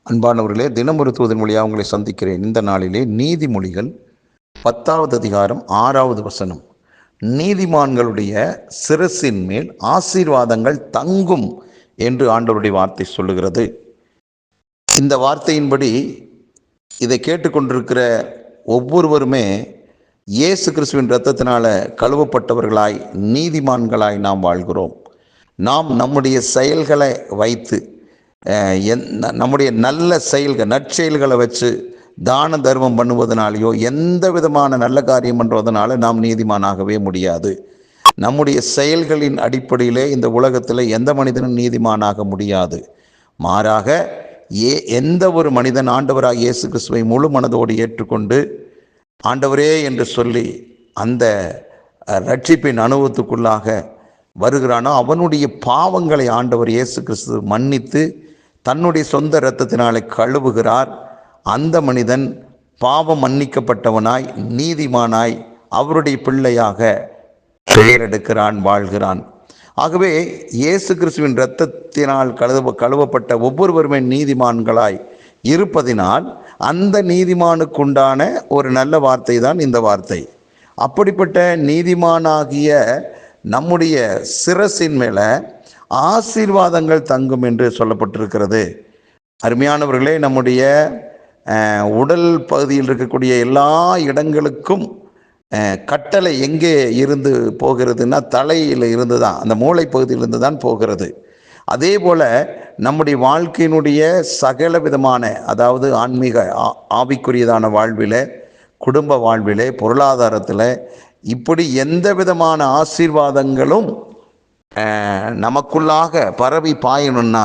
அன்பானவர்களே, தினமொரு தூதன் மொழியாக உங்களை சந்திக்கிறேன். இந்த நாளிலே நீதிமொழிகள் 10வது அதிகாரம் 6வது வசனம். நீதிமான்களுடைய சிரசின் மேல் ஆசீர்வாதங்கள் தங்கும் என்று ஆண்டவருடைய வார்த்தை சொல்லுகிறது. இந்த வார்த்தையின்படி இதை கேட்டுக்கொண்டிருக்கிற ஒவ்வொருவருமே இயேசு கிறிஸ்துவின் இரத்தத்தினால கழுவப்பட்டவர்களாய் நீதிமான்களாய் நாம் வாழ்கிறோம். நாம் நம்முடைய செயல்களை வைத்து நம்முடைய நல்ல செயல்கள் நற்செயல்களை வச்சு தான தர்மம் பண்ணுவதனாலேயோ எந்த விதமான நல்ல காரியம் பண்ணுவதனால நாம் நீதிமானாகவே முடியாது. நம்முடைய செயல்களின் அடிப்படையிலே இந்த உலகத்தில் எந்த மனிதனும் நீதிமானாக முடியாது. மாறாக எந்த ஒரு மனிதன் ஆண்டவராக இயேசு கிறிஸ்துவை முழு மனதோடு ஏற்றுக்கொண்டு ஆண்டவரே என்று சொல்லி அந்த ரட்சிப்பின் அனுபவத்துக்குள்ளாக வருகிறானோ அவனுடைய பாவங்களை ஆண்டவர் இயேசு கிறிஸ்து மன்னித்து தன்னுடைய சொந்த இரத்தத்தினாலே கழுவுகிறார். அந்த மனிதன் பாவம் மன்னிக்கப்பட்டவனாய் நீதிமானாய் அவருடைய பிள்ளையாக பெயரெடுக்கிறான், வாழ்கிறான். ஆகவே இயேசு கிறிஸ்துவின் இரத்தத்தினால் கழுவப்பட்ட ஒவ்வொருவருமே நீதிமான்களாய் இருப்பதினால் அந்த நீதிமானுக்குண்டான ஒரு நல்ல வார்த்தை தான் இந்த வார்த்தை. அப்படிப்பட்ட நீதிமானாகிய நம்முடைய சிரசின் மேலே ஆசீர்வாதங்கள் தங்கும் என்று சொல்லப்பட்டிருக்கிறது. அருமையானவர்களே, நம்முடைய உடல் பகுதியில் இருக்கக்கூடிய எல்லா இடங்களுக்கும் கட்டளை எங்கே இருந்து போகிறதுனா தலையில் இருந்து தான், அந்த மூளை பகுதியிலிருந்து தான் போகிறது. அதே போல் நம்முடைய வாழ்க்கையினுடைய சகல விதமான, அதாவது ஆன்மீக ஆவிக்குரியதான வாழ்வில், குடும்ப வாழ்வில், பொருளாதாரத்தில், இப்படி எந்த விதமான ஆசீர்வாதங்களும் நமக்குள்ளாக பரவி பாயணும்னா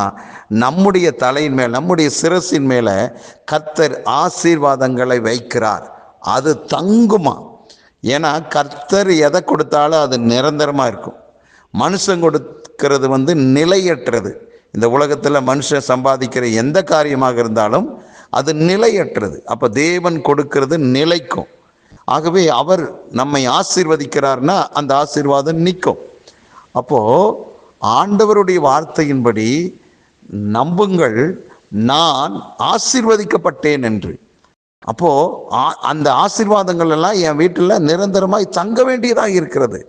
நம்முடைய தலையின் மேல், நம்முடைய சிரசின் மேலே கர்த்தர் ஆசீர்வாதங்களை வைக்கிறார். அது தங்குமா? ஏன்னா கர்த்தர் எதை கொடுத்தாலும் அது நிரந்தரமாக இருக்கும். மனுஷன் கொடுக்கிறது நிலையற்றது. இந்த உலகத்தில் மனுஷன் சம்பாதிக்கிற எந்த காரியமாக இருந்தாலும் அது நிலையற்றது. அப்போ தேவன் கொடுக்கிறது நிலைக்கும். ஆகவே அவர் நம்மை ஆசீர்வதிக்கிறார்னா அந்த ஆசீர்வாதம் நிற்கும். அப்போது ஆண்டவருடைய வார்த்தையின்படி நம்புங்கள், நான் ஆசீர்வதிக்கப்பட்டேன் என்று. அப்போது அந்த ஆசீர்வாதங்கள் எல்லாம் என் வீட்டில் நிரந்தரமாய் தங்க வேண்டியதாக இருக்கிறது.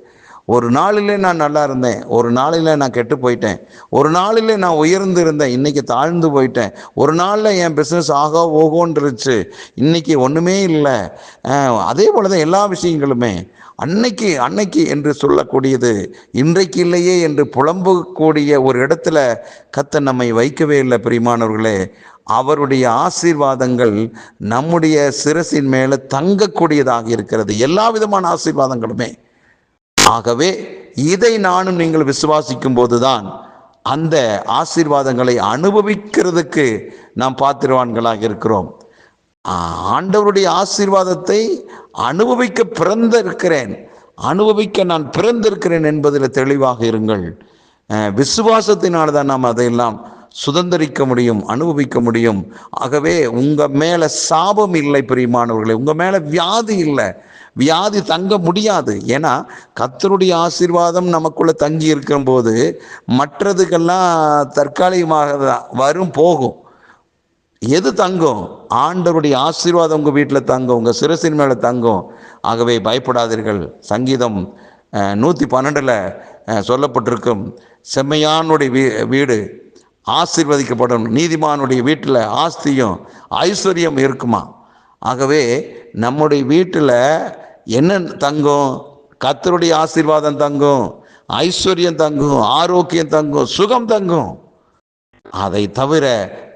ஒரு நாளிலே நான் நல்லா இருந்தேன், ஒரு நாளில் நான் கெட்டு போயிட்டேன், ஒரு நாளில் நான் உயர்ந்து இருந்தேன், இன்றைக்கி தாழ்ந்து போயிட்டேன், ஒரு நாளில் என் பிஸ்னஸ் ஆகா ஓகோன்றுச்சு, இன்றைக்கி ஒன்றுமே இல்லை. அதே போல் தான் எல்லா விஷயங்களுமே அன்னைக்கு என்று சொல்லக்கூடியது இன்றைக்கு இல்லையே என்று புலம்பக்கூடிய ஒரு இடத்துல கர்த்தர் நம்மை வைக்கவே இல்லை. பிரியமானவர்களே, அவருடைய ஆசீர்வாதங்கள் நம்முடைய சிரசின் மேலே தங்கக்கூடியதாக இருக்கிறது, எல்லா விதமான ஆசீர்வாதங்களுமே. ஆகவே இதை நானும் நீங்கள் விசுவாசிக்கும் போதுதான் அந்த ஆசீர்வாதங்களை அனுபவிக்கிறதுக்கு நாம் பாத்திரவான்களாக இருக்கிறோம். ஆண்டவருடைய ஆசீர்வாதத்தை அனுபவிக்க நான் பிறந்திருக்கிறேன் என்பதில் தெளிவாக இருங்கள். விசுவாசத்தினால தான் நாம் அதையெல்லாம் சுதந்திரிக்க முடியும், அனுபவிக்க முடியும். ஆகவே உங்கள் மேலே சாபம் இல்லை பிரியமானவர்களே, உங்கள் மேலே வியாதி இல்லை, வியாதி தங்க முடியாது. ஏன்னா கர்த்தருடைய ஆசீர்வாதம் நமக்குள்ளே தங்கி இருக்கும் போது மற்றதுக்கெல்லாம் தற்காலிகமாக வரும் போகும். எது தங்கும்? ஆண்டவருடைய ஆசீர்வாதம் உங்கள் வீட்டில் தங்கும், உங்கள் சிரசின் மேலே தங்கும். ஆகவே பயப்படாதீர்கள். சங்கீதம் 112 சொல்லப்பட்டிருக்கும், செம்மையானுடைய வீடு ஆசீர்வதிக்கப்படும், நீதிமானுடைய வீட்டில் ஆஸ்தியும் ஐஸ்வர்யம் இருக்குமா. ஆகவே நம்முடைய வீட்டில் என்ன தங்கும்? கர்த்தருடைய ஆசீர்வாதம் தங்கும், ஐஸ்வர்யம் தங்கும், ஆரோக்கியம் தங்கும், சுகம் தங்கும். அதை தவிர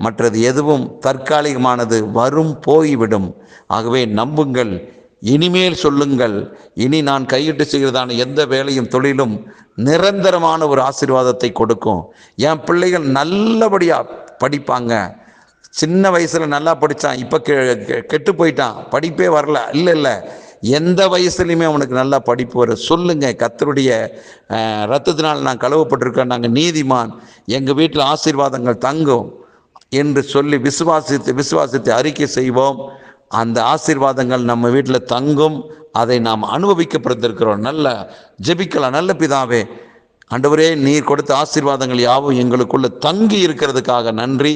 மற்றது எதுவும் தற்காலிகமானது, வரும் போய்விடும். ஆகவே நம்புங்கள், இனிமேல் சொல்லுங்கள், இனி நான் கையிட்டு செய்கிறதான எந்த வேலையும் தொழிலும் நிரந்தரமான ஒரு ஆசீர்வாதத்தை கொடுக்கும். என் பிள்ளைகள் நல்லபடியாக படிப்பாங்க. சின்ன வயசில் நல்லா படித்தான், இப்போ கெட்டு போயிட்டான், படிப்பே வரல. இல்லை, எந்த வயசுலையுமே அவனுக்கு நல்லா படிப்பு வரும். சொல்லுங்கள், கர்த்தருடைய இரத்தத்தினால் நான் கழுவப்பட்டிருக்கேன், நாங்கள் நீதிமான், எங்கள் வீட்டில் ஆசீர்வாதங்கள் தங்கும் என்று சொல்லி விசுவாசித்து அறிக்கை செய்வோம். அந்த ஆசீர்வாதங்கள் நம்ம வீட்டில் தங்கும். அதை நாம் அனுபவிக்க பிறந்திருக்கிறோம். நல்ல ஜெபிக்கலாம். நல்ல பிதாவே, ஆண்டவரே, நீர் கொடுத்த ஆசீர்வாதங்கள் யாவும் எங்களுக்குள்ள தங்கி இருக்கிறதுக்காக நன்றி.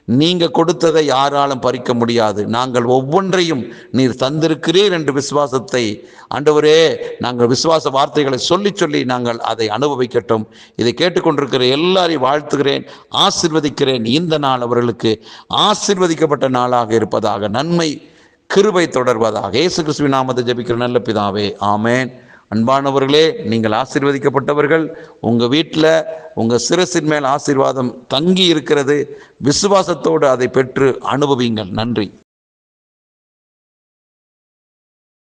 நீங்க கொடுத்ததை யாராலும் பறிக்க முடியாது. நாங்கள் ஒவ்வொன்றையும் நீர் தந்திருக்கிறீர் என்று விசுவாசத்தை, ஆண்டவரே, நாங்கள் விசுவாச வார்த்தைகளை சொல்லி சொல்லி நாங்கள் அதை அனுபவிக்கட்டும். இதை கேட்டுக்கொண்டிருக்கிற எல்லாரையும் வாழ்த்துகிறேன், ஆசீர்வதிக்கிறேன். இந்த நாள் அவர்களுக்கு ஆசீர்வதிக்கப்பட்ட நாளாக இருப்பதாக, நன்மை கிருபை தொடர்வதாக. இயேசு கிறிஸ்துவின் நாமத்தை ஜெபிக்கிற நல்ல பிதாவே, ஆமென். அன்பானவர்களே, நீங்கள் ஆசீர்வதிக்கப்பட்டவர்கள். உங்கள் வீட்டில் உங்கள் சிரசின் மேல் ஆசீர்வாதம் தங்கி இருக்கிறது. விசுவாசத்தோடு அதை பெற்று அனுபவிங்கள். நன்றி.